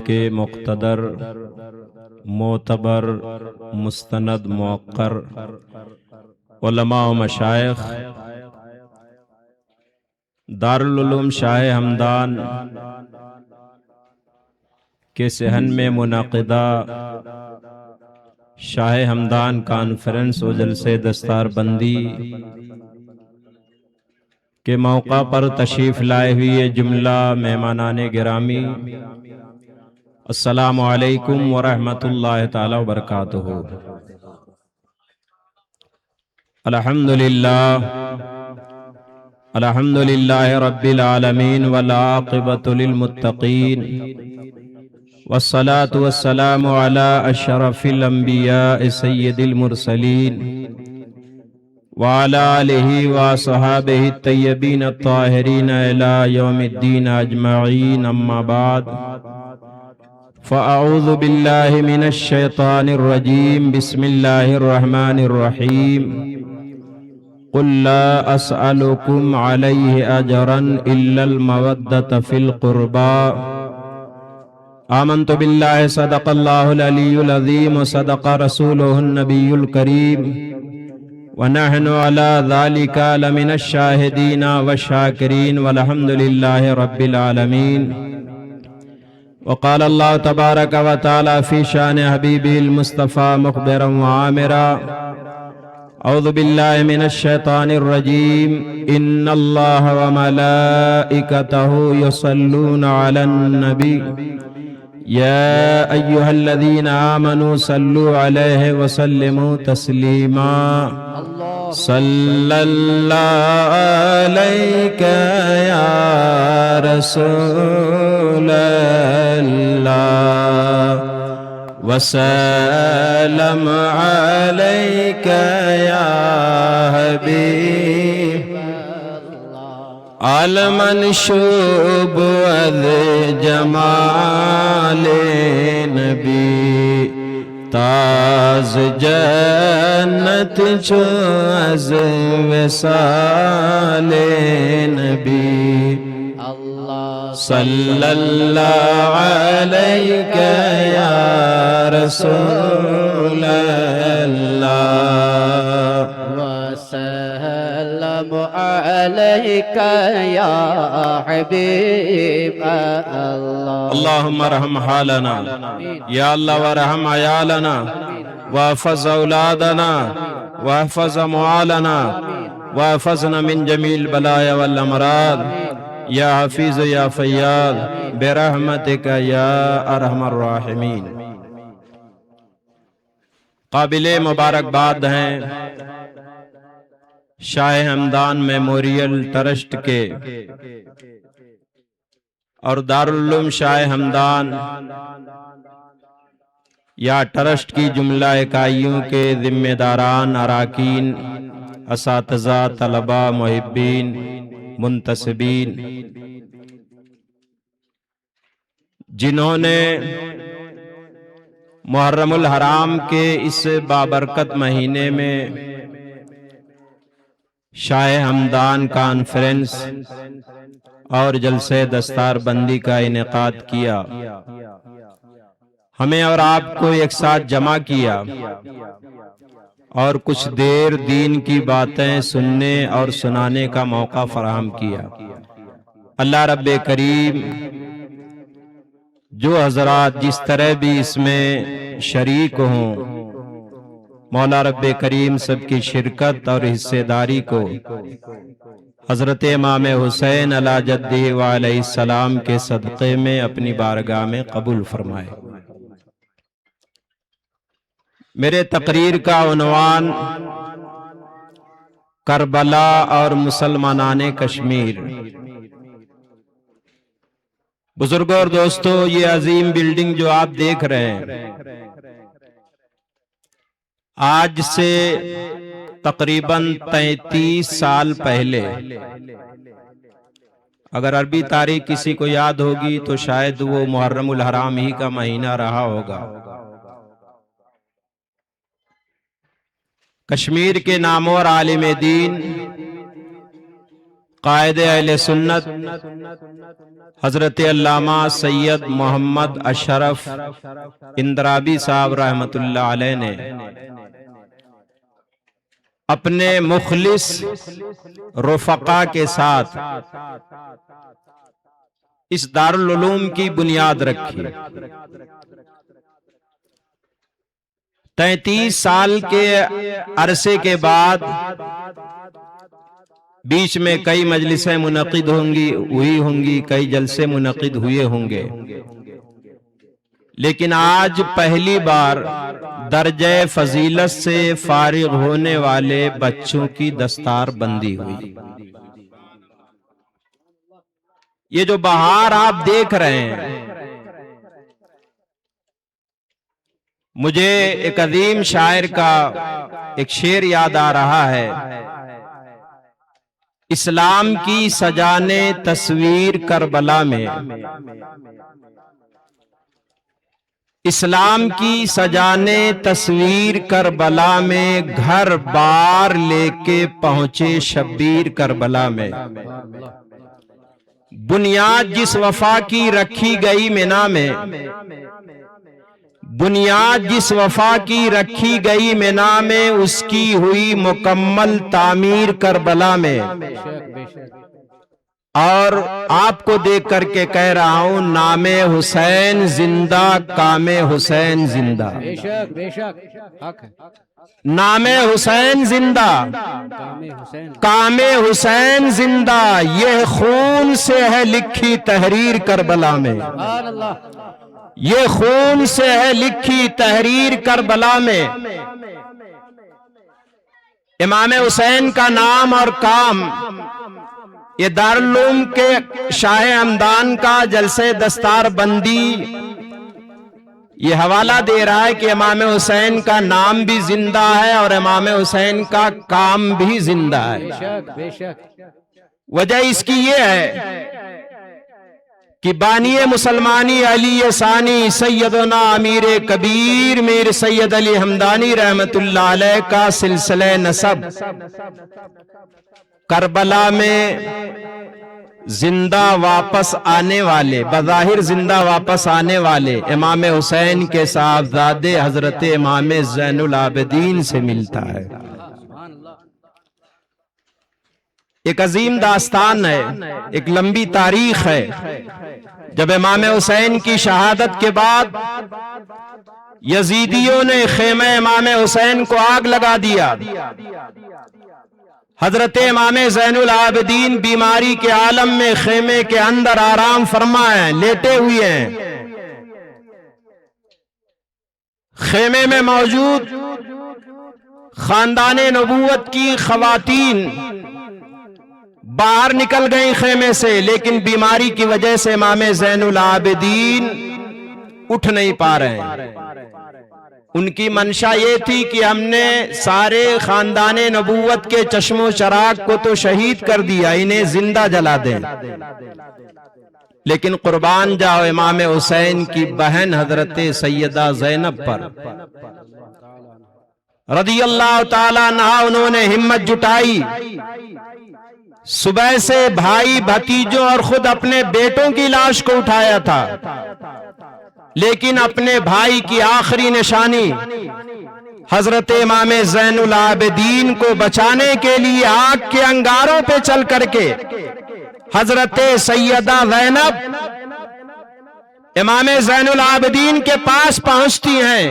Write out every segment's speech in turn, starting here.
کے مقتدر معتبر مستند موقر علماء و مشائخ دارالعلوم شاہ ہمدان کے صحن میں منعقدہ شاہ ہمدان کانفرنس و جلسے دستار بندی کے موقع پر تشریف لائے ہوئے جملہ مہمانان گرامی، السلام علیکم ورحمۃ اللہ تعالی وبرکاتہ۔ الحمدللہ رب العالمین والعاقبۃ للمتقین والصلاة والسلام علی اشرف الانبیاء سید المرسلین وعلى آلہ وصحابہ الطیبین الطاہرین الی یوم الدین اجمعین، اما بعد فاعوذ باللہ من الشیطان الرجیم، بسم اللہ الرحمن الرحیم، قل لا اسألکم علیہ اجرا الا المودۃ فی القربى، آمنت باللہ صدق اللہ العلی العظیم وصدق رسولہ النبی الکریم ونحن على ذلك لمن الشاہدین والشاکرین والحمد للہ رب العالمین۔ وقال اللہ تبارک و تعالی فی شان حبیبہ المصطفى مخبرا وعامرا، اعوذ باللہ من الشیطان الرجیم، ان اللہ وملائکتہ یصلون علی النبی یا ایہا الذین آمنوا صلوا علیہ وسلموا تسلیما، صلی اللہ علیک یا رسول اللہ وسلم علیک یا حبیب المنشوب از جمال نبی، تاز جنت چو از وصال نبی، صلی اللہ علیک یا رسول اللہ وسلم علیک یا حبیب اللہ۔ اللہم ارحم حالنا یا اللہ ورحم عیالنا واحفظ اولادنا واحفظ اموالنا واحفظنا من جمیع البلایا والامراض یا حفیظ یا فیاض برحمتک یا ارحم الراحمین۔ قابل مبارکباد ہیں شاہ ہمدان میموریل ٹرسٹ کے اور دارالعلوم شاہ ہمدان یا ٹرسٹ کی جملہ اکائیوں کے ذمہ داران، اراکین، اساتذہ، طلبہ، محبین، منتسبین، جنہوں نے محرم الحرام کے اس بابرکت مہینے میں شاہ ہمدان کانفرنس اور جلسے دستار بندی کا انعقاد کیا، ہمیں اور آپ کو ایک ساتھ جمع کیا اور کچھ دیر دین کی باتیں سننے اور سنانے کا موقع فراہم کیا۔ اللہ رب کریم جو حضرات جس طرح بھی اس میں شریک ہوں، مولا رب کریم سب کی شرکت اور حصے داری کو حضرت امام حسین علی جدہ وعلیہ السلام کے صدقے میں اپنی بارگاہ میں قبول فرمائے۔ میرے تقریر کا عنوان کربلا اور مسلمانان کشمیر۔ بزرگوں اور دوستو، یہ عظیم بلڈنگ جو آپ دیکھ رہے ہیں، آج سے تقریباً 33 سال پہلے، اگر عربی تاریخ کسی کو یاد ہوگی تو شاید وہ محرم الحرام ہی کا مہینہ رہا ہوگا، کشمیر کے نامور عالم دین قائد اہل سنت حضرت علامہ سید محمد اشرف اندرابی صاحب رحمت اللہ علیہ نے اپنے مخلص رفقا کے ساتھ اس دارالعلوم کی بنیاد رکھی۔ 33 سال کے عرصے کے بعد بیچ میں کئی مجلسیں منعقد ہوئی ہوں گی، کئی جلسے منعقد ہوئے ہوں گے، لیکن آج پہلی بار درجہ فضیلت سے فارغ ہونے والے بچوں کی دستار بندی ہوئی۔ یہ جو بہار آپ دیکھ رہے ہیں، مجھے ایک عظیم شاعر کا ایک شعر یاد آ رہا ہے، اسلام کی سجانے تصویر کربلا میں، اسلام کی سجانے تصویر کربلا میں، گھر بار لے کے پہنچے شبیر کربلا میں، بنیاد جس وفا کی رکھی گئی مینا میں، بنیاد جس وفا کی رکھی گئی مینا میں، اس کی ہوئی مکمل تعمیر کربلا میں۔ اور آپ کو دیکھ کر کے کہہ رہا ہوں، نام حسین زندہ، کام حسین زندہ، نام حسین زندہ، کام حسین زندہ، یہ خون سے ہے لکھی تحریر کربلا میں، یہ خون سے ہے لکھی تحریر کربلا میں۔ امام حسین کا نام اور کام، یہ دارالعلوم کے شاہ ہمدان کا جلسے دستار بندی یہ حوالہ دے رہا ہے کہ امام حسین کا نام بھی زندہ ہے اور امام حسین کا کام بھی زندہ ہے۔ وجہ اس کی یہ ہے کہ بانی مسلمانی علی ثانی سیدنا امیر کبیر میر سید علی ہمدانی رحمت اللہ علیہ کا سلسلہ نسب کربلا میں زندہ واپس آنے والے، بظاہر زندہ واپس آنے والے امام حسین کے صاحبزادے حضرت امام زین العابدین سے ملتا ہے۔ ایک عظیم داستان ہے، ایک لمبی تاریخ ہے۔ جب امام حسین کی شہادت کے بعد یزیدیوں نے خیمہ امام حسین کو آگ لگا دیا، حضرت امام زین العابدین بیماری کے عالم میں خیمے کے اندر آرام فرما ہیں، لیٹے ہوئے ہیں۔ خیمے میں موجود خاندان نبوت کی خواتین باہر نکل گئیں خیمے سے، لیکن بیماری کی وجہ سے امام زین العابدین اٹھ نہیں پا رہے ہیں۔ ان کی منشا یہ تھی کہ ہم نے سارے خاندان نبوت کے چشم و چراغ کو تو شہید کر دیا، انہیں زندہ جلا دیں، لیکن قربان جاؤ امام حسین کی بہن حضرت سیدہ زینب پر رضی اللہ تعالیٰ عنہا۔ انہوں نے ہمت جٹائی، صبح سے بھائی بھتیجوں اور خود اپنے بیٹوں کی لاش کو اٹھایا تھا، لیکن اپنے بھائی کی آخری نشانی حضرت امام زین العابدین کو بچانے کے لیے آگ کے انگاروں پہ چل کر کے حضرت سیدہ زینب امام زین العابدین کے پاس پہنچتی ہیں۔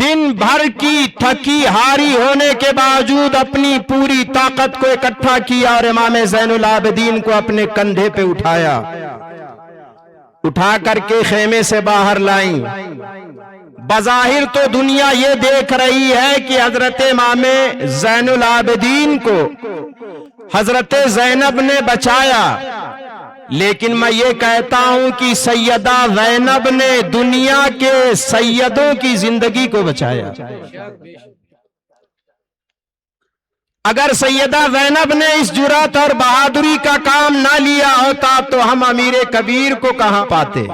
دن بھر کی تھکی ہاری ہونے کے باوجود اپنی پوری طاقت کو اکٹھا کیا اور امام زین العابدین کو اپنے کندھے پہ اٹھایا، اٹھا کر کے خیمے سے باہر لائیں۔ بظاہر تو دنیا یہ دیکھ رہی ہے کہ حضرت امام زین العابدین کو حضرت زینب نے بچایا، لیکن میں یہ کہتا ہوں کہ سیدہ زینب نے دنیا کے سیدوں کی زندگی کو بچایا۔ اگر سیدہ زینب نے اس جرات اور بہادری کا کام نہ لیا ہوتا تو ہم امیر کبیر کو کہاں پاتے؟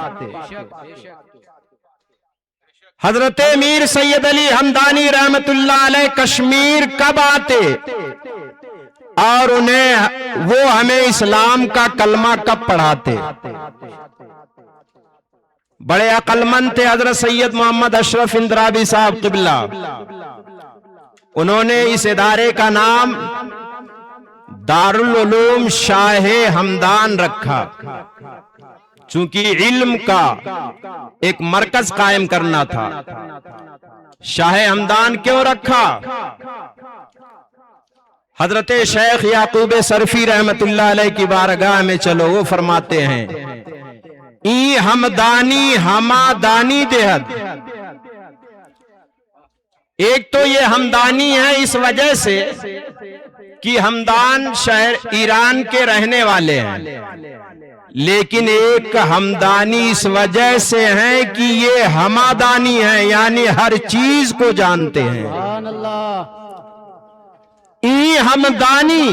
حضرت امیر سید علی ہمدانی رحمت اللہ علیہ کشمیر کب آتے؟ اور وہ ہمیں اسلام کا کلمہ کب پڑھاتے؟ بڑے عقل مند تھے حضرت سید محمد اشرف اندرابی صاحب قبلہ. انہوں نے اس ادارے کا نام دارالعلوم شاہ ہمدان رکھا، چونکہ علم کا ایک مرکز قائم کرنا تھا. شاہ ہمدان کیوں رکھا؟ حضرت شیخ یعقوب سرفی رحمت اللہ علیہ کی بارگاہ میں چلو، وہ فرماتے ہیں ای ہمدانی ہمادانی دہد. ایک تو یہ ہمدانی ہے اس وجہ سے کہ ہمدان شہر ایران کے رہنے والے ہیں، لیکن ایک ہمدانی اس وجہ سے ہے کہ یہ ہمادانی ہے، یعنی ہر چیز کو جانتے ہیں. ای ہمدانی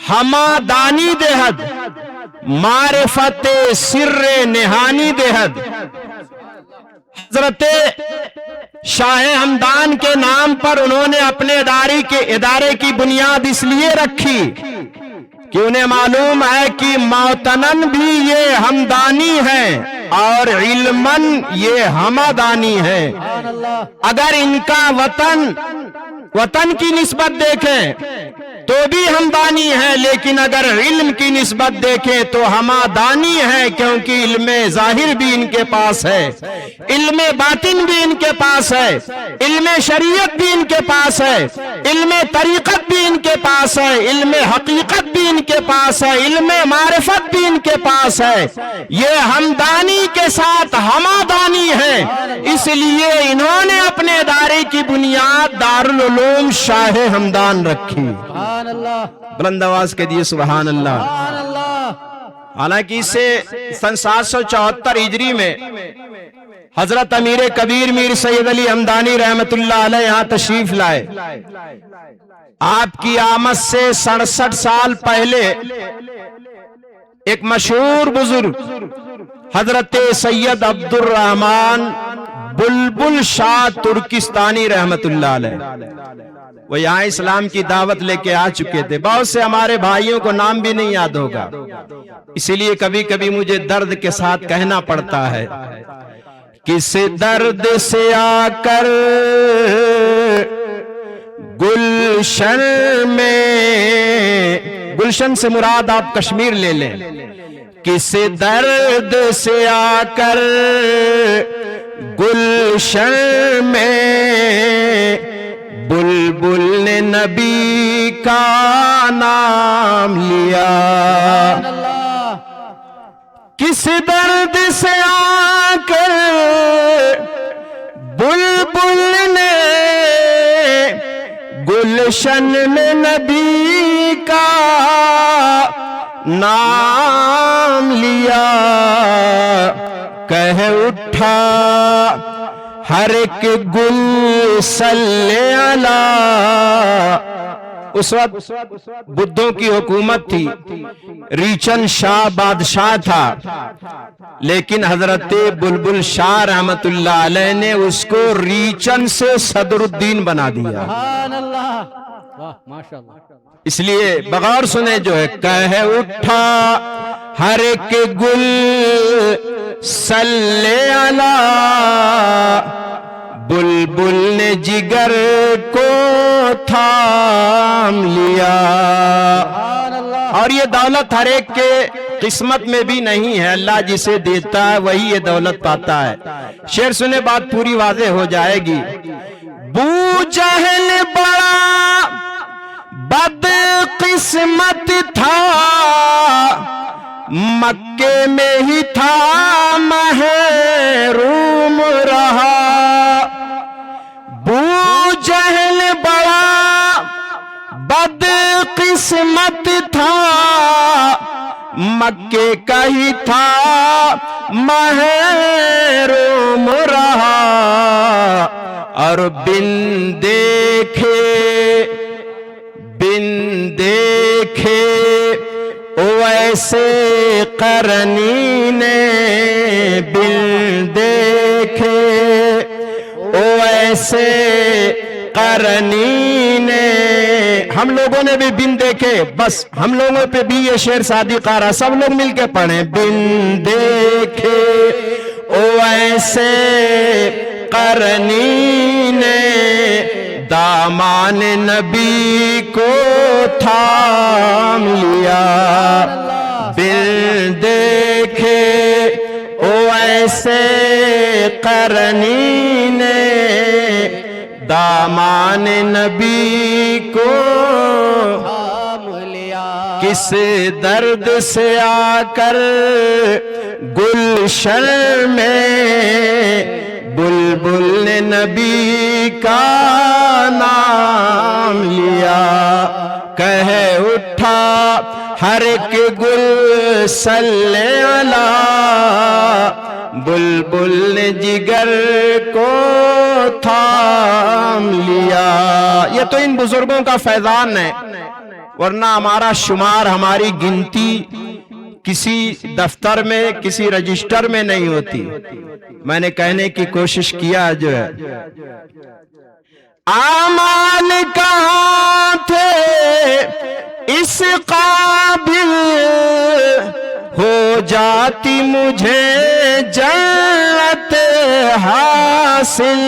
ہمادانی دہد معرفت سر نہانی دہد. حضرت شاہ ہمدان کے نام پر انہوں نے اپنے ادارے کی بنیاد اس لیے رکھی کہ انہیں معلوم ہے کہ موتنن بھی یہ ہمدانی ہے اور علمن یہ ہمدانی ہے. اگر ان کا وطن کی نسبت دیکھیں تو بھی ہمدانی ہے، لیکن اگر علم کی نسبت دیکھیں تو ہمادانی ہے، کیونکہ علم ظاہر بھی ان کے پاس ہے، علم باطن بھی ان کے پاس ہے، علم شریعت بھی ان کے پاس ہے، علم طریقت بھی ان کے پاس ہے، علم حقیقت بھی ان کے پاس ہے، علم معرفت بھی ان کے پاس ہے. یہ ہمدانی کے ساتھ ہمادانی ہے، اس لیے انہوں نے اپنے ادارے کی بنیاد دارالعلوم شاہ ہمدان رکھی. بلند آواز کے دیے سبحان اللہ. حالانکہ اس سے سن 774 ہجری میں حضرت امیر کبیر میر سید علی ہمدانی رحمت اللہ علیہ یہاں تشریف لائے. آپ کی آمد سے 67 سال پہلے ایک مشہور بزرگ حضرت سید عبد الرحمن بلبل شاہ ترکستانی رحمت اللہ علیہ وہ یہاں اسلام کی دعوت لے کے آ چکے تھے. بہت سے ہمارے بھائیوں کو نام بھی نہیں یاد ہوگا، اسی لیے کبھی کبھی مجھے درد کے ساتھ کہنا پڑتا ہے. کس درد سے آ کر گلشن میں، گلشن سے مراد آپ کشمیر لے لیں، کس درد سے آ کر گلشن میں بلبل نے نبی کا نام لیا. کس درد سے آ کر بلبل نے گلشن میں نبی کا نام لیا. کہہ اٹھا ہر ایک گل صلی علی. اس وقت بدھوں کی حکومت تھی، ریچن شاہ بادشاہ تھا، لیکن حضرت بلبل شاہ رحمت اللہ علیہ نے اس کو ریچن سے صدر الدین بنا دیا. اس لیے بغور سنے جو ہے کہہ اٹھا ہر ایک گل صلی علی. بلبل نے جگر کو تھام لیا. اور یہ دولت ہر ایک کے قسمت میں بھی نہیں ہے، اللہ جسے دیتا ہے وہی یہ دولت پاتا ہے. شعر سنے بات پوری واضح ہو جائے گی. بو جہل بڑا بد قسمت تھا، مکے میں ہی تھا محروم رہا. بو جہل بڑا بد قسمت تھا، مکے کا ہی تھا محروم رہا. اور بن دیکھے ویسے قرنی نے، بن دیکھے ویسے قرنین، ہم لوگوں نے بھی بن دیکھے، بس ہم لوگوں پہ بھی یہ شعر صادق آ رہا، سب لوگ مل کے پڑھیں۔ بن دیکھے او ایسے قرنین، دامان نبی کو تھام لیا۔ بن دیکھے او ایسے قرنین، دامان نبی کو تھام لیا۔ کس درد سے آ کر گلشن میں بلبل نے نبی کا نام لیا۔ کہہ اٹھا ہر ایک گل صلی علی، بلبل نے جگر کو تھام لیا۔ یہ تو ان بزرگوں کا فیضان ہے، ورنہ ہمارا شمار، ہماری گنتی کسی دفتر میں، کسی رجسٹر میں نہیں ہوتی۔ میں نے کہنے کی کوشش کیا جو ہے، اعمال کہاں تھے اس قابل، ہو جاتی مجھے جنت حاصل۔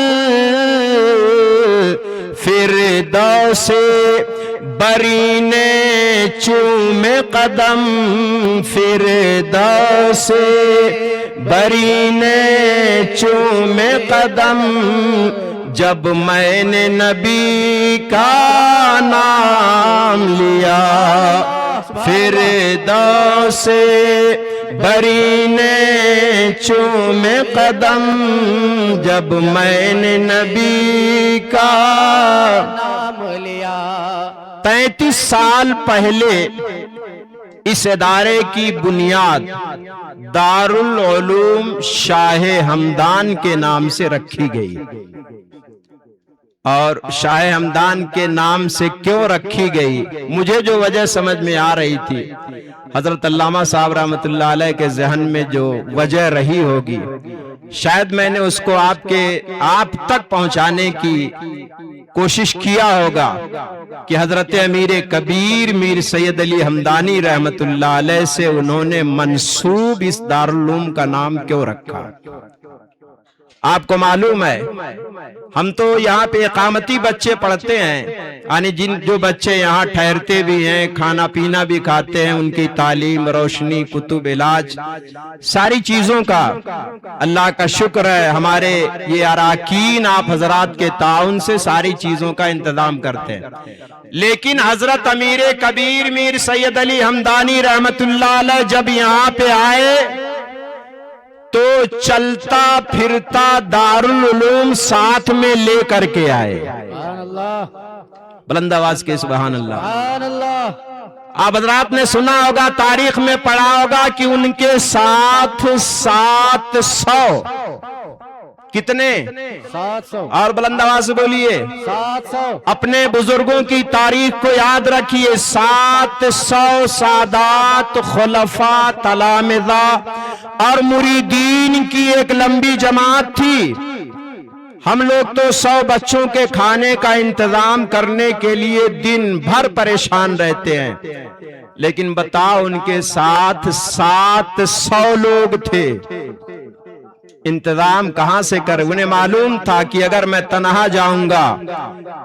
فردوس بری نے چومے قدم، فردوس بری نے چومے قدم، جب میں نے نبی کا نام لیا۔ فردوس بری نے چومے قدم، جب میں نے نبی کا نام لیا۔ 33 سال پہلے اس ادارے کی بنیاد دارالعلوم شاہ ہمدان کے نام سے رکھی گئی، اور شاہ ہمدان کے نام سے کیوں رکھی گئی، مجھے جو وجہ سمجھ میں آ رہی تھی، حضرت علامہ صاحب رحمۃ اللہ علیہ کے ذہن میں جو وجہ رہی ہوگی، شاید میں نے اس کو آپ تک پہنچانے کی کوشش کیا ہوگا کہ حضرت امیر کبیر میر سید علی ہمدانی رحمۃ اللہ علیہ سے انہوں نے منسوب اس دارالعلوم کا نام کیوں رکھا۔ آپ کو معلوم ہے ہم تو یہاں پہ اقامتی بچے پڑھتے ہیں، یعنی جو بچے یہاں ٹھہرتے بھی ہیں، کھانا پینا بھی کھاتے ہیں، ان کی تعلیم، روشنی، کتب، علاج، ساری چیزوں کا اللہ کا شکر ہے، ہمارے یہ اراکین آپ حضرات کے تعاون سے ساری چیزوں کا انتظام کرتے ہیں۔ لیکن حضرت امیر کبیر میر سید علی ہمدانی رحمت اللہ علیہ جب یہاں پہ آئے تو چلتا پھرتا دارالعلوم ساتھ میں لے کر کے آئے۔ بلند آواز کے سبحان اللہ۔ آپ حضرات نے سنا ہوگا، تاریخ میں پڑھا ہوگا کہ ان کے ساتھ 700 کتنے؟ 700 اور بلند آواز سے بولیے 700۔ اپنے بزرگوں کی تاریخ کو یاد رکھیے، 700 سادات، خلفاء، تلامذہ اور مریدین کی ایک لمبی جماعت تھی۔ ہم لوگ تو 100 بچوں کے کھانے کا انتظام کرنے کے لیے دن بھر پریشان رہتے ہیں، لیکن بتاؤ ان کے ساتھ 700 لوگ تھے، انتظام کہاں سے کر؟ انہیں معلوم تھا کہ اگر میں تنہا جاؤں گا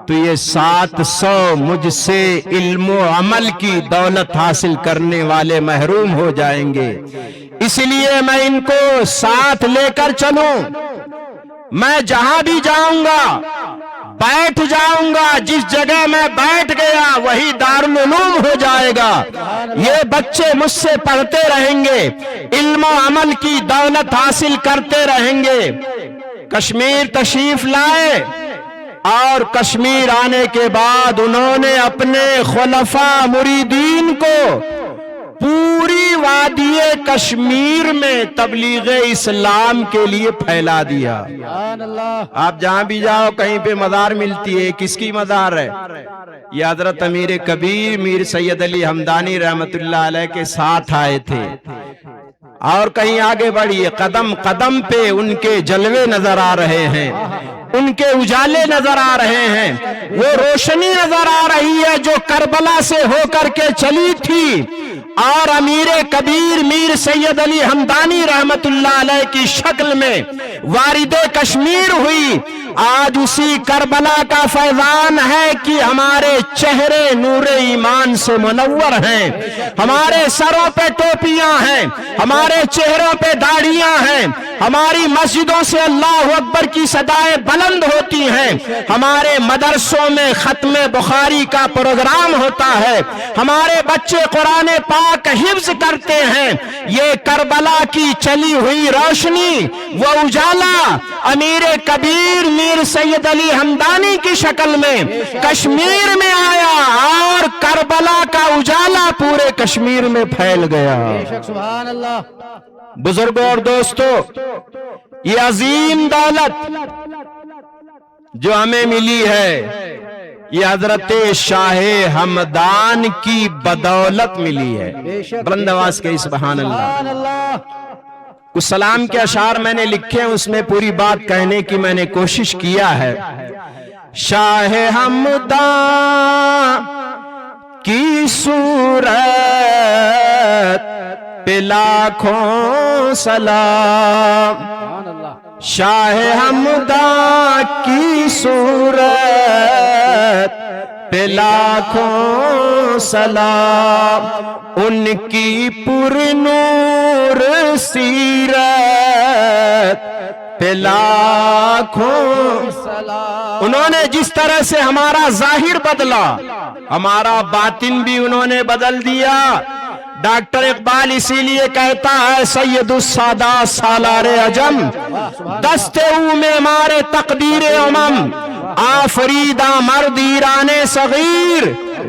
تو یہ 700 مجھ سے علم و عمل کی دولت حاصل کرنے والے محروم ہو جائیں گے، اس لیے میں ان کو ساتھ لے کر چلوں، میں جہاں بھی جاؤں گا بیٹھ جاؤں گا، جس جگہ میں بیٹھ گیا وہی دارالعلوم ہو جائے گا، یہ بچے مجھ سے پڑھتے رہیں گے، علم و عمل کی دولت حاصل کرتے رہیں گے۔ کشمیر تشریف لائے اور کشمیر آنے کے بعد انہوں نے اپنے خلفاء مریدین کو پوری وادی کشمیر میں تبلیغ اسلام کے لیے پھیلا دیا۔ آپ جہاں بھی جاؤ کہیں پہ مزار ملتی ہے، کس کی مزار ہے؟ یہ حضرت امیر کبیر میر سید علی ہمدانی رحمت اللہ علیہ کے ساتھ آئے تھے۔ اور کہیں آگے بڑھیے، قدم قدم پہ ان کے جلوے نظر آ رہے ہیں۔ ان کے اجالے نظر آ رہے ہیں، وہ روشنی نظر آ رہی ہے جو کربلا سے ہو کر کے چلی تھی اور امیر کبیر میر سید علی ہمدانی رحمت اللہ علیہ کی شکل میں وارد کشمیر ہوئی۔ آج اسی کربلا کا فیضان ہے کہ ہمارے چہرے نور ایمان سے منور ہیں، ہمارے سروں پہ ٹوپیاں ہیں، ہمارے چہروں پہ داڑھیاں ہیں، ہماری مسجدوں سے اللہ اکبر کی صدائیں بلند ہوتی ہیں، ہمارے مدرسوں میں ختم بخاری کا پروگرام ہوتا ہے، ہمارے بچے قرآن پاک حفظ کرتے ہیں۔ یہ کربلا کی چلی ہوئی روشنی، وہ اجالا امیر کبیر میر سید علی ہمدانی کی شکل میں کشمیر میں آیا اور کربلا کا اجالا پورے کشمیر میں پھیل گیا۔ سبحان اللہ۔ بزرگوں اور دوستو، یہ عظیم دولت جو ہمیں ملی ہے یہ حضرت شاہ ہمدان کی بدولت ملی ہے۔ بلند آواز کے سبحان اللہ۔ کچھ سلام کے اشعار میں نے لکھے ہیں، اس میں پوری بات کہنے کی میں نے کوشش کیا ہے۔ شاہ ہمدان کی صورت پہ لاکھوں سلام، شاہ ہمدان کی صورت پہ لاکھوں سلام، ان کی پر نور سیرت پہ لاکھوں سلام۔ انہوں نے جس طرح سے ہمارا ظاہر بدلا، ہمارا باطن بھی انہوں نے بدل دیا۔ ڈاکٹر اقبال اسی لیے کہتا ہے سید السادات سالار عجم، دستے او میں مارے تقدیر امم، آفریدہ مرد ایران صغیر،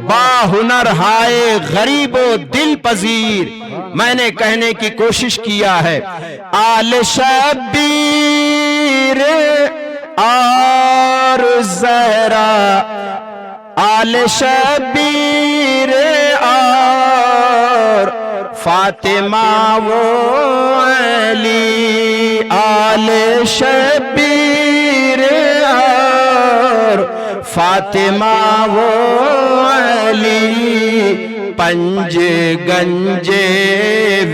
با ہنر ہائے غریب و دل پذیر۔ میں نے کہنے کی کوشش کیا ہے آل شبیر اور زہرا، آل شبیر اور فاطمہ و علی، آل شبیر اور فاطمہ و علی، پنج گنج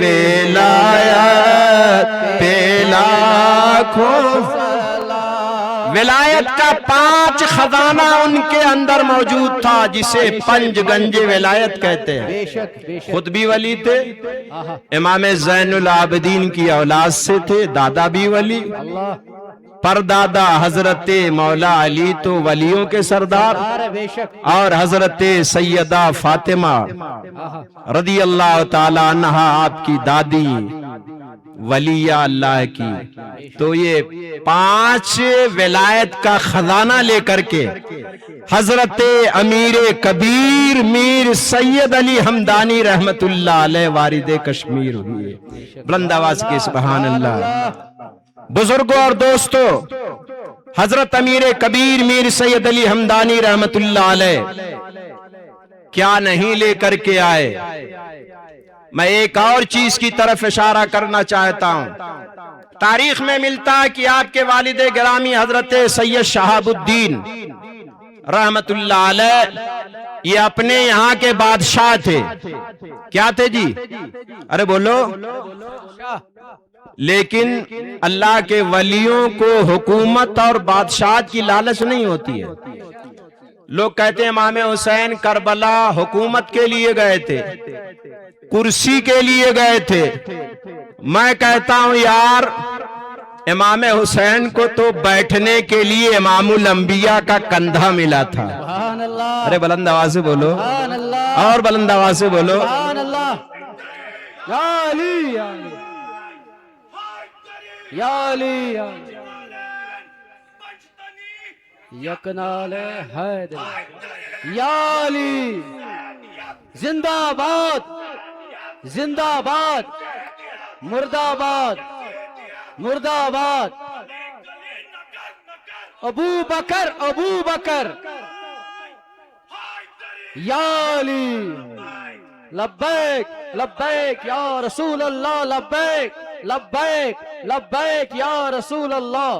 ولایت پہ لاکھوں۔ ولایت کا 5 خزانہ ان کے اندر موجود تھا جسے پنج گنج ولایت کہتے ہیں۔ خود بھی ولی تھے، امام زین العابدین کی اولاد سے تھے، دادا بھی ولی، پردادا حضرت مولا علی تو ولیوں کے سردار، اور حضرت سیدہ فاطمہ رضی اللہ تعالی عنہا آپ کی دادی ولیہ اللہ کی۔ تو یہ 5 ولایت کا خزانہ لے کر کے حضرت امیر کبیر میر سید علی ہمدانی رحمت اللہ علیہ وارد کشمیر ہوئے۔ بلند آواز کے سبحان اللہ۔ بزرگوں اور دوستو، حضرت امیر کبیر میر سید علی ہمدانی رحمت اللہ علیہ کیا نہیں لے کر کے آئے؟ میں ایک اور چیز کی طرف اشارہ کرنا چاہتا ہوں۔ تاریخ میں ملتا ہے کہ آپ کے والد گرامی حضرت سید شہاب الدین رحمت اللہ علیہ یہ اپنے یہاں کے بادشاہ تھے۔ کیا تھے جی؟ ارے بولو۔ لیکن اللہ کے ولیوں کو حکومت اور بادشاہت کی لالچ نہیں ہوتی ہے۔ لوگ کہتے ہیں امام حسین کربلا حکومت کے لیے گئے تھے، کرسی کے لیے گئے تھے۔ میں کہتا ہوں یار، امام حسین کو تو بیٹھنے کے لیے امام الانبیاء کا کندھا ملا تھا۔ ارے بلند آواز سے بولو، اور بلند آواز سے بولو۔ یا علی یا علی یکنال حیدر یا علی، زندہ باد زندہ باد، مردہ آباد مردہ آباد، ابو بکر ابو بکر یا علی، لبیک لبیک یا رسول اللہ، لبیک لبیک لبیک یا رسول اللہ،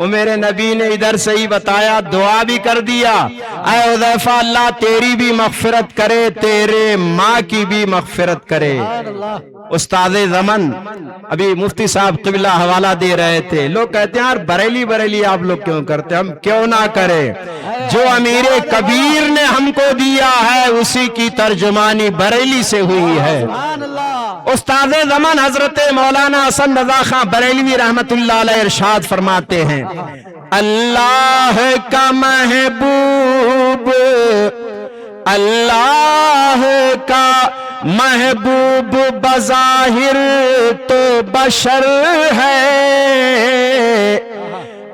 وہ میرے نبی نے ادھر سے ہی بتایا، دعا بھی کر دیا، اے حذیفہ اللہ تیری بھی مغفرت کرے، تیرے ماں کی بھی مغفرت کرے۔ استاد زمن ابھی مفتی صاحب قبلہ حوالہ دے رہے تھے، لوگ کہتے ہیں یار بریلی بریلی آپ لوگ کیوں کرتے، ہم کیوں نہ کریں؟ جو امیر کبیر نے ہم کو دیا ہے اسی کی ترجمانی بریلی سے ہوئی ہے۔ استاد زمن حضرت مولانا حسن رضا خان بریلوی رحمت اللہ علیہ ارشاد فرماتے ہیں، اللہ کا محبوب، اللہ کا محبوب بظاہر تو بشر ہے،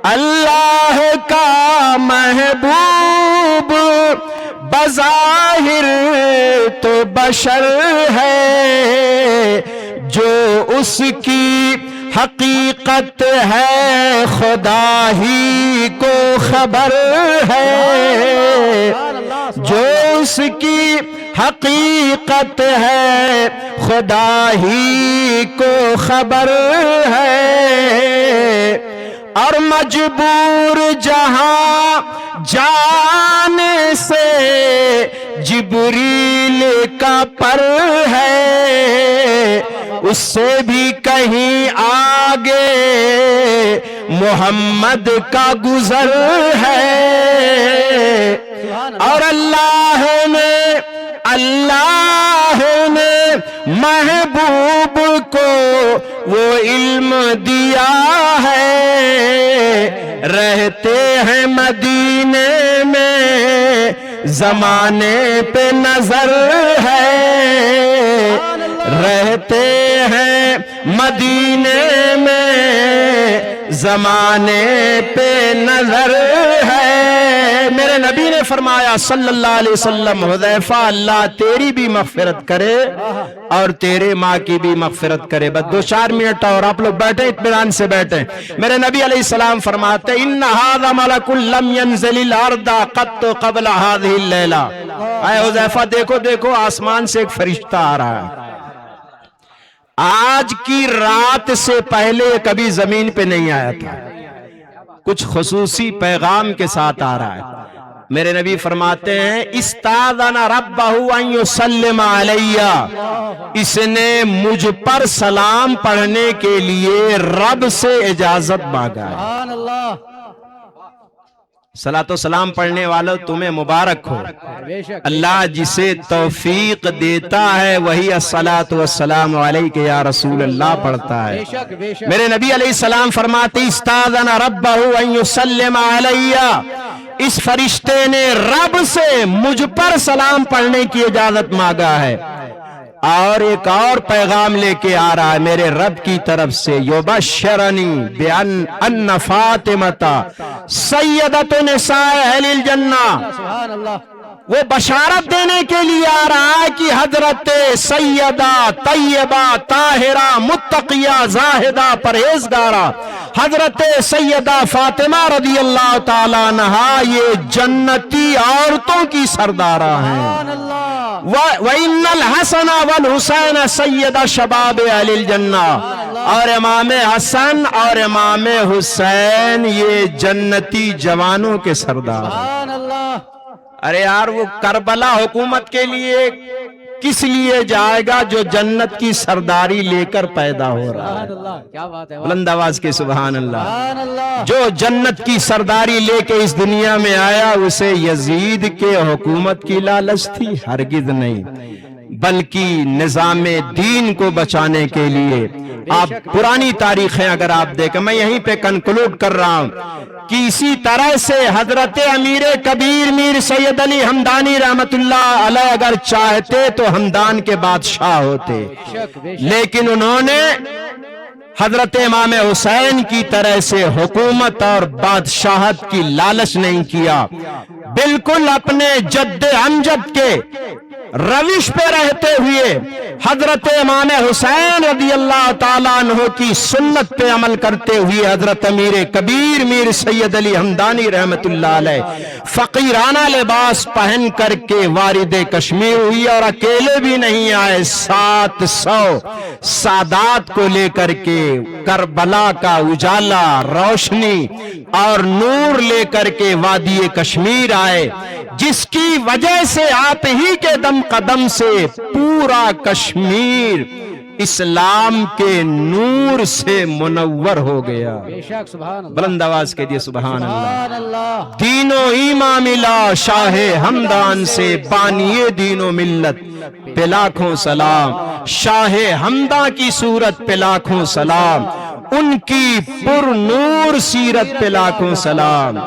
اللہ کا محبوب بظاہر تو بشر ہے، جو اس کی حقیقت ہے خدا ہی کو خبر ہے، جو اس کی حقیقت ہے خدا ہی کو خبر ہے، اور مجبور جہاں جانے سے جبریل کا پر ہے، اس سے بھی کہیں آگے محمد کا گزر ہے، اور اللہ نے محبوب کو وہ علم دیا ہے، رہتے ہیں مدینے میں زمانے پہ نظر ہے، رہتے ہیں مدینے میں زمانے پہ نظر ہے۔ میرے نبی نے فرمایا صلی اللہ علیہ وسلم، حذیفہ اللہ تیری بھی مغفرت کرے اور تیرے ماں کی بھی مغفرت کرے۔ بس 2-4 منٹ اور آپ لوگ بیٹھیں، اطمینان سے بیٹھیں۔ میرے نبی علیہ السلام فرماتے ان ھذا ملک لم ينزل الارض قط قبل هذه الليلہ، اے حذیفہ دیکھو دیکھو آسمان سے ایک فرشتہ آ رہا ہے، آج کی رات سے پہلے کبھی زمین پہ نہیں آیا تھا، کچھ خصوصی پیغام کے ساتھ آ رہا ہے۔ میرے نبی فرماتے ہیں استاذن ربہ ان یسلم علیہ، اس نے مجھ پر سلام پڑھنے کے لیے رب سے اجازت مانگا ہے۔ صلاۃ و سلام پڑھنے والوں تمہیں مبارک ہو، اللہ جسے توفیق دیتا ہے وہی الصلاۃ والسلام علیک یا رسول اللہ پڑھتا ہے۔ میرے نبی علیہ السلام فرماتے استاذن ربہ ان یسلم علیہ، اس فرشتے نے رب سے مجھ پر سلام پڑھنے کی اجازت مانگا ہے، اور ایک اور پیغام لے کے آ رہا ہے میرے رب کی طرف سے، یبشرنی بان فاطمہ سیدۃ نساء اہل الجنہ، وہ بشارت دینے کے لیے آ رہا ہے کہ حضرت سیدہ طیبہ طاہرہ متقیہ زاہدہ پرہیزگارہ حضرت سیدہ فاطمہ رضی اللہ تعالیٰ عنہا یہ جنتی عورتوں کی سردارہ ہیں۔ وَإِنَّ الْحَسَنَ وَالْحُسَيْنَ سَيِّدَ شَبَابِ اہل الجنہ، اور امام حسن اور امام حسین یہ جنتی جوانوں کے سردار ہیں۔ ارے یار وہ کربلا حکومت کے لیے کس لیے جائے گا جو جنت کی سرداری لے کر پیدا ہو رہا ہے؟ بلند آواز کے سبحان اللہ۔ جو جنت کی سرداری لے کے اس دنیا میں آیا اسے یزید کے حکومت کی لالچ تھی؟ ہرگز نہیں، بلکہ نظام دین کو بچانے کے لیے۔ آپ پرانی تاریخیں اگر آپ دیکھیں، میں یہیں پہ کنکلوڈ کر رہا ہوں کہ اسی طرح سے حضرت امیر کبیر میر سید علی ہمدانی رحمت اللہ علیہ اگر چاہتے تو ہمدان کے بادشاہ ہوتے، لیکن انہوں نے حضرت امام حسین کی طرح سے حکومت اور بادشاہت کی لالچ نہیں کیا، بالکل اپنے جد امجد کے روش پہ رہتے ہوئے حضرت امام حسین رضی اللہ تعالیٰ عنہ کی سنت پہ عمل کرتے ہوئے حضرت امیر کبیر میر سید علی ہمدانی رحمت اللہ علیہ فقیرانہ لباس پہن کر کے وارد کشمیر ہوئی اور اکیلے بھی نہیں آئے، 700 سادات کو لے کر کے کربلا کا اجالا، روشنی اور نور لے کر کے وادی کشمیر آئے، جس کی وجہ سے آپ ہی کے دم قدم سے پورا کشمیر اسلام کے نور سے منور ہو گیا۔ بے شک سبحان اللہ، بلند آواز کے دیے سبحان اللہ۔ سبحان اللہ۔ دین و ایمان ملا شاہ ہمدان سے، بانی دین و ملت پہ لاکھوں سلام، شاہ ہمدان کی صورت پہ لاکھوں سلام، ان کی پر نور سیرت پہ لاکھوں سلام۔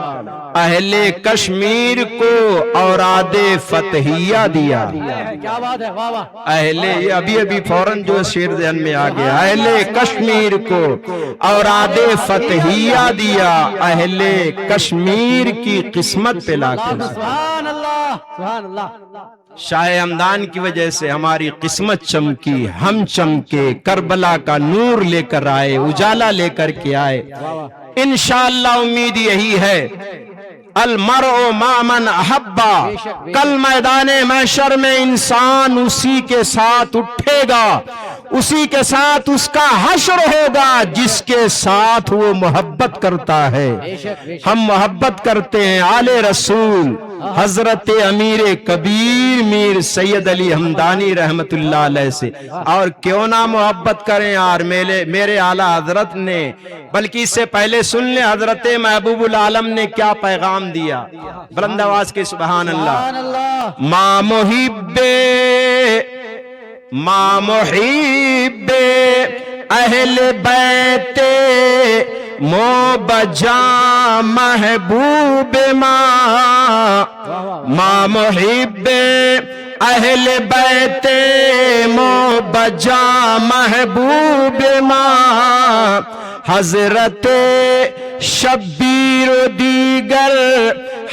اہل کشمیر کو اوراد فتحیہ دیا، کیا بات ہے، واہ واہ۔ اہل ابھی فوراً جو شعر ذہن میں آ گیا، اہل کشمیر کو اوراد فتحیہ دیا، اہل کشمیر کی قسمت پہ لاکھوں سلام۔ سبحان اللہ، سبحان اللہ۔ شاہ ہمدان کی وجہ سے ہماری قسمت چمکی، ہم چمکے، کربلا کا نور لے کر آئے، اجالا لے کر کے آئے۔ انشاءاللہ امید یہی ہے، المرء مع من احبا، کل میدان محشر میں انسان اسی کے ساتھ اٹھے گا، اسی کے ساتھ اس کا حشر ہوگا جس کے ساتھ وہ محبت کرتا ہے۔ ہم محبت کرتے ہیں آل رسول حضرت امیر کبیر میر سید علی ہمدانی رحمت اللہ علیہ سے، اور کیوں نہ محبت کریں یار، میرے اعلیٰ حضرت نے، بلکہ اس سے پہلے سن لیں حضرت محبوب العالم نے کیا پیغام دیا۔ بلند آواز کے سبحان اللہ۔ ما محب اہل بیت بجا محبوب ما محب اہل بیت بجا محبوب حضرت شبیر و دیگر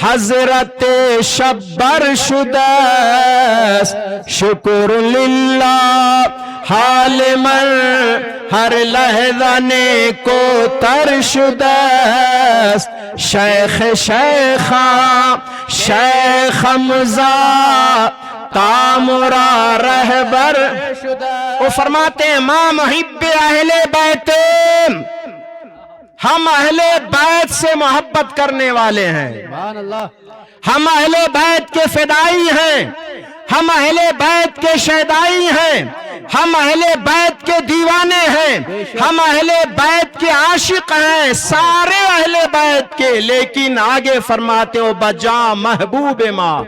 حضرت شبر شدست، شکر للہ حال من ہر لحظہ نیکو تر شدست، شیخ شیخاں شیخ حمزہ تامرا رہبر۔ وہ فرماتے ہیں ما محب اہل بیت، ہم اہل بیت سے محبت کرنے والے ہیں، سبحان اللہ۔ ہم اہل بیت کے فدائی ہیں، ہم اہل بیت کے شیدائی ہیں، ہم اہل بیت کے دیوانے ہیں، ہم اہل بیت کے عاشق ہیں، سارے اہل بیت کے۔ لیکن آگے فرماتے ہو بجا محبوب ماں،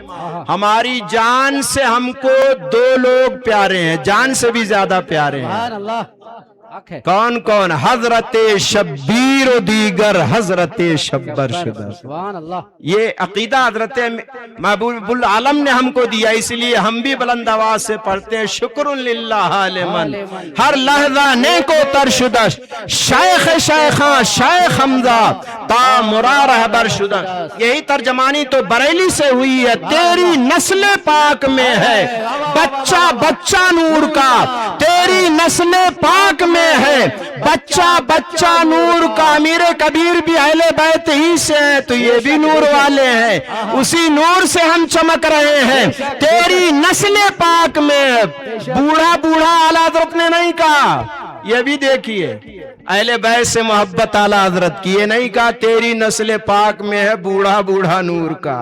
ہماری جان سے ہم کو دو لوگ پیارے ہیں، جان سے بھی زیادہ پیارے ہیں۔ سبحان اللہ، حق ہے۔ کون کون؟ حضرت شبیر و دیگر حضرت شبر شدہ۔ سبحان اللہ۔ یہ عقیدہ حضرت محبوب العالم نے ہم کو دیا، اس لیے ہم بھی بلند آواز سے پڑھتے ہیں شکر للہ لمن ہر لحظہ نیکو تر شدہ، شیخ شیخاں شیخ حمزہ تا مرا رہبر شدہ۔ یہی ترجمانی تو بریلی سے ہوئی ہے، تیری نسل پاک میں ہے بچہ بچہ نور کا، تیری نسل پاک میں ہے بچہ بچہ نور کا۔ امیر کبیر بھی اہل بیت ہی سے ہیں تو یہ بھی نور والے ہیں، اسی نور سے ہم چمک رہے ہیں۔ تیری نسل پاک میں، بوڑھا بوڑھا اعلیٰ حضرت نے نہیں کہا، یہ بھی دیکھیے اہل بیت سے محبت اعلیٰ حضرت کی، یہ نہیں کہا تیری نسل پاک میں ہے بوڑھا بوڑھا نور کا،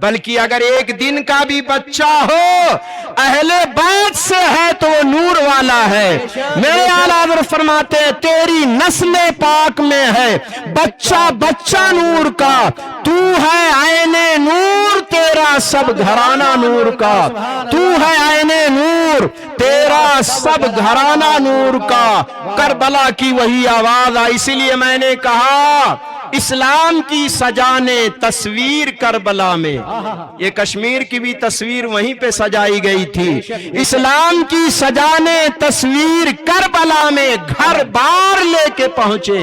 بلکہ اگر ایک دن کا بھی بچہ ہو اہل بیت سے ہے تو وہ نور والا ہے۔ میرے اعلیٰ حضرت فرماتے ہیں تیری نسل پاک میں ہے بچہ بچہ نور کا، تو ہے عین نور تیرا سب گھرانہ نور کا، تو ہے عین نور تیرا سب گھرانہ نور کا۔ کربلا کی وہی آواز آئی، اسی لیے میں نے کہا اسلام کی سجانے تصویر کربلا میں، یہ کشمیر کی بھی تصویر وہیں پہ سجائی گئی تھی، اسلام کی سجانے تصویر کربلا میں، گھر بار لے کے پہنچے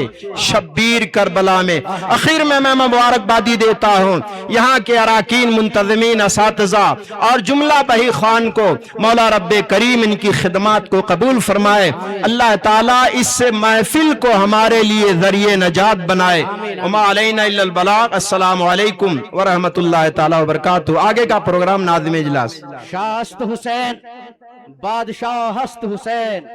شبیر کربلا میں۔ اخیر میں مبارکبادی دیتا ہوں یہاں کے اراکین، منتظمین، اساتذہ اور جملہ بہی خان کو، مولا رب کریم ان کی خدمات کو قبول فرمائے، اللہ تعالیٰ اس سے محفل کو ہمارے لیے ذریعہ نجات بنائے۔ وما علینا الا البلاغ۔ السلام علیکم ورحمۃ اللہ تعالیٰ وبرکاتہ۔ آگے کا پروگرام ناظم اجلاس۔ شاہ ہست حسین، بادشاہ ہست حسین،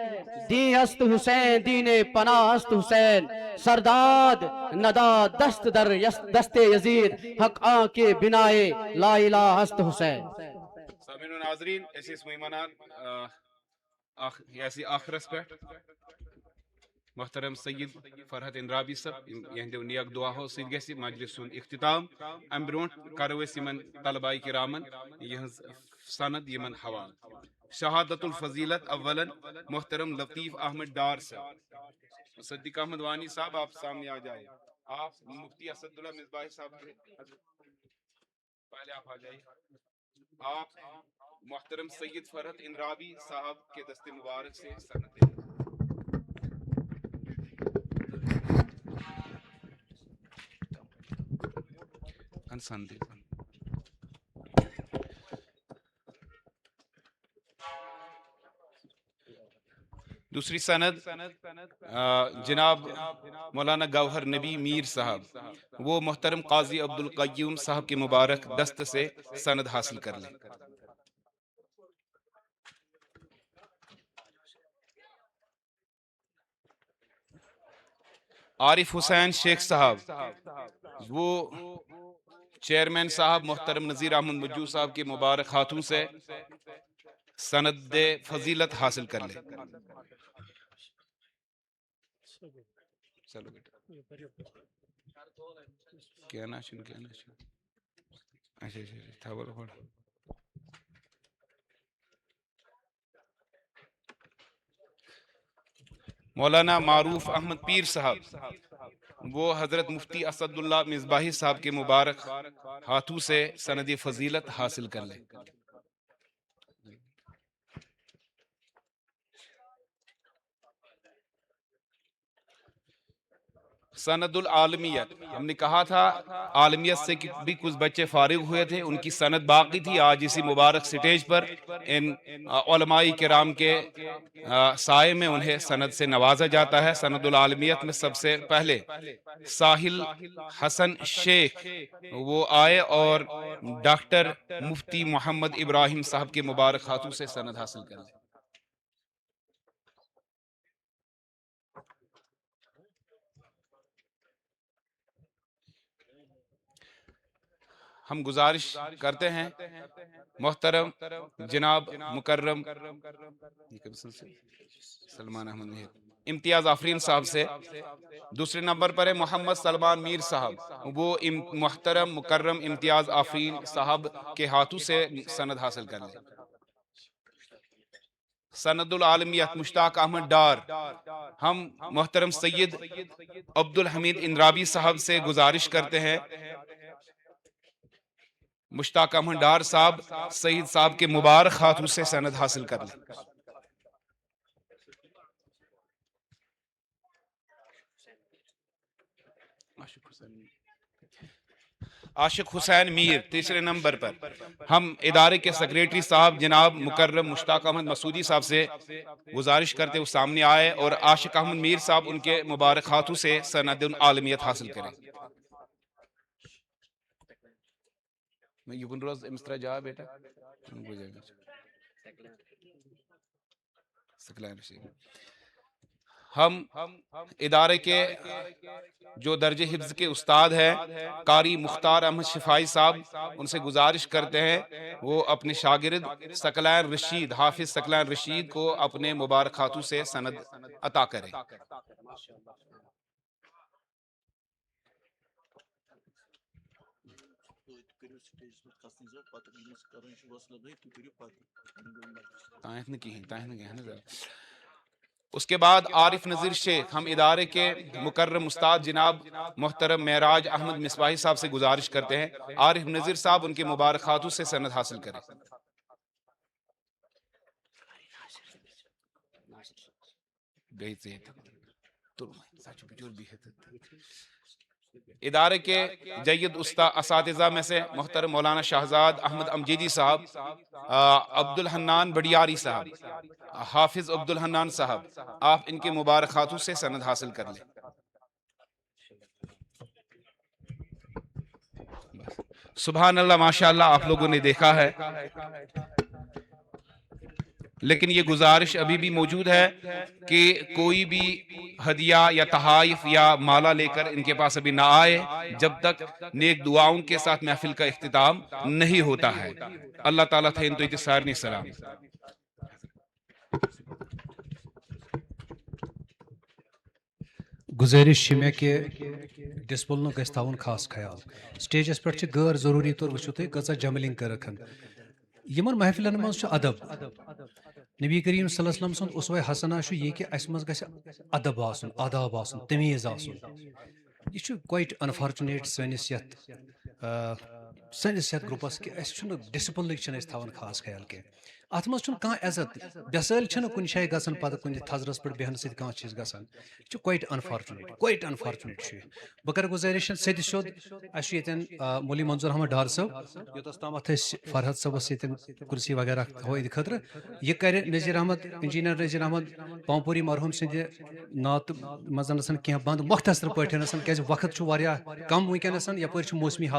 دین ہست حسین، دین پناہ ہست حسین، سرداد ندا دست در دست یزید، حق آن کے بنائے لا الہ ہست حسین۔ سامعین و ناظرین، ایسی مہمانان ایسی آخرس پہ محترم سید فرحت اندرابی صاحب یہندیو نیک دعاہو سۭتۍ گژھِ مجلس سُنٛد اختتام۔ امہِ برونٛٹھ کرو أسۍ یِمن طلباء کرامن یِہنٛز سند یمن حوالہ۔ شہادت الفضیلت اولن محترم لطیف احمد ڈار صاحب۔ صدیق احمد وانی صاحب آپ سامنے آ جائیں۔ آپ مفتی اسداللہ مصباحی صاحب پہلے آپ آ جائیے۔ آپ محترم سید فرحت اندرابی صاحب کے دست مبارک سے سند دیں۔ دوسری سند جناب مولانا گوہر نبی میر صاحب، وہ محترم قاضی عبدالقیوم صاحب کے مبارک دست سے سند حاصل کر لیں۔ عارف حسین شیخ صاحب، وہ چیئرمین صاحب محترم نذیر احمد مجو صاحب کے مبارک ہاتھوں سے سند فضیلت حاصل کر لیں۔ چلو بیٹا کہنا چھن اچھا تھا بولو۔ مولانا معروف احمد پیر صاحب، وہ حضرت مفتی اسد اللہ مصباحی صاحب کے مبارک ہاتھوں سے سند فضیلت حاصل کر لیں۔ سند العالمیت، ہم نے کہا تھا عالمیت سے بھی کچھ بچے فارغ ہوئے تھے، ان کی سند باقی تھی۔ آج اسی مبارک سٹیج پر ان علماء کرام کے سائے میں انہیں سند سے نوازا جاتا ہے۔ سند العالمیت میں سب سے پہلے ساحل حسن شیخ وہ آئے اور ڈاکٹر مفتی محمد ابراہیم صاحب کے مبارک ہاتھوں سے سند حاصل کر لیں۔ ہم گزارش کرتے ہیں محترم جناب مکرم سلمان احمد میر امتیاز آفرین صاحب سے۔ دوسرے نمبر پر ہے محمد سلمان میر صاحب، وہ محترم مکرم امتیاز آفرین صاحب کے ہاتھوں سے سند حاصل کر لیں۔ سند العالمیت مشتاق احمد ڈار، ہم محترم سید عبد الحمید اندرابی صاحب سے گزارش کرتے ہیں مشتاق احمد ڈار صاحب سعید صاحب کے مبارک ہاتھوں سے سند حاصل کر لیں۔ عاشق حسین میر تیسرے نمبر پر، ہم ادارے کے سیکریٹری صاحب جناب مکرم مشتاق احمد مسعودی صاحب سے گزارش کرتے وہ سامنے آئے اور عاشق احمد میر صاحب ان کے مبارک ہاتھوں سے سند العالمیت حاصل کریں۔ میں یبن روز امسترا جا بیٹا ہم ادارے کے جو درجہ حفظ کے استاد ہیں قاری مختار احمد شفائی صاحب، ان سے گزارش کرتے ہیں وہ اپنے شاگرد ثقلین رشید، حافظ ثقلین رشید کو اپنے مبارک ہاتھوں سے سند عطا کریں۔ اس کے بعد عارف نذیر شیخ ہم ادارے کے مکرم استاد جناب محترم معراج احمد مصباحی صاحب سے گزارش کرتے ہیں عارف نذیر صاحب ان کے مبارک ہاتھوں سے سند حاصل کریں. ادارے کے جید اساتذہ میں سے محترم مولانا شہزاد احمد امجدی صاحب، عبد الحنان بڑیاری صاحب، حافظ عبد الحنان صاحب، آپ ان کے مبارک ہاتھوں سے سند حاصل کر لیں. سبحان اللہ، ماشاءاللہ آپ لوگوں نے دیکھا ہے، لیکن یہ گزارش ابھی بھی موجود ہے کہ کوئی بھی ہدیہ یا تحائف یا مالا لے کر ان کے پاس ابھی نہ آئے جب تک نیک دعاؤں کے ساتھ محفل کا اختتام نہیں ہوتا ہے. اللہ تعالیٰ تھے ان تو سارنی سلام. گزارش میں کہ ڈسپلن گھس تھاون خاص خیال. سٹیجس پہ غیر ضروری طور وچھو تھی کچھ جملنگ کر رکھن. یمن محفلن مز ادب. نبی کریم صلی اللہ علیہ وسلم سن اسوہ حسنہ یہ کہ اس مز گژھِ ادب آسن، آداب آسن، تمیز آسن. یہ کوائٹ انفارچونیٹ سٲنِس یتھ گروپس کہ اس ڈسپلنک تھاون خاص خیال کی. ات مز کانٛہہ عزت بسٲلۍ چھنہٕ کُنہِ جایہِ گژھان پتہٕ کُنہِ تھزرس پٮ۪ٹھ بیہنہٕ سۭتۍ کانٛہہ چیٖز گژھان. یہ کوائٹ انفارچونیٹ چھُ. بہٕ کرٕ گُزٲرِش سیٚدِ سیوٚد اَسہِ چھُ ییٚتٮ۪ن مولوی منظور احمد ڈار صٲب یوٚتَس تامَتھ أسۍ فرحت صٲبس ییٚتٮ۪ن کُرسی وغیرہ تھاوو یِہنٛدِ خٲطرٕ. یہِ کرِ نذیر احمد انجیٖنر نذیر احمد پامپوری مرحوٗم سٕنٛدِ نعتہٕ منٛز کینٛہہ بنٛد مۄختصر پٲٹھۍ کیٛازِ وقت چھُ واریاہ کم وٕنکٮ۪نس یپٲرۍ چھُ موسمی حالات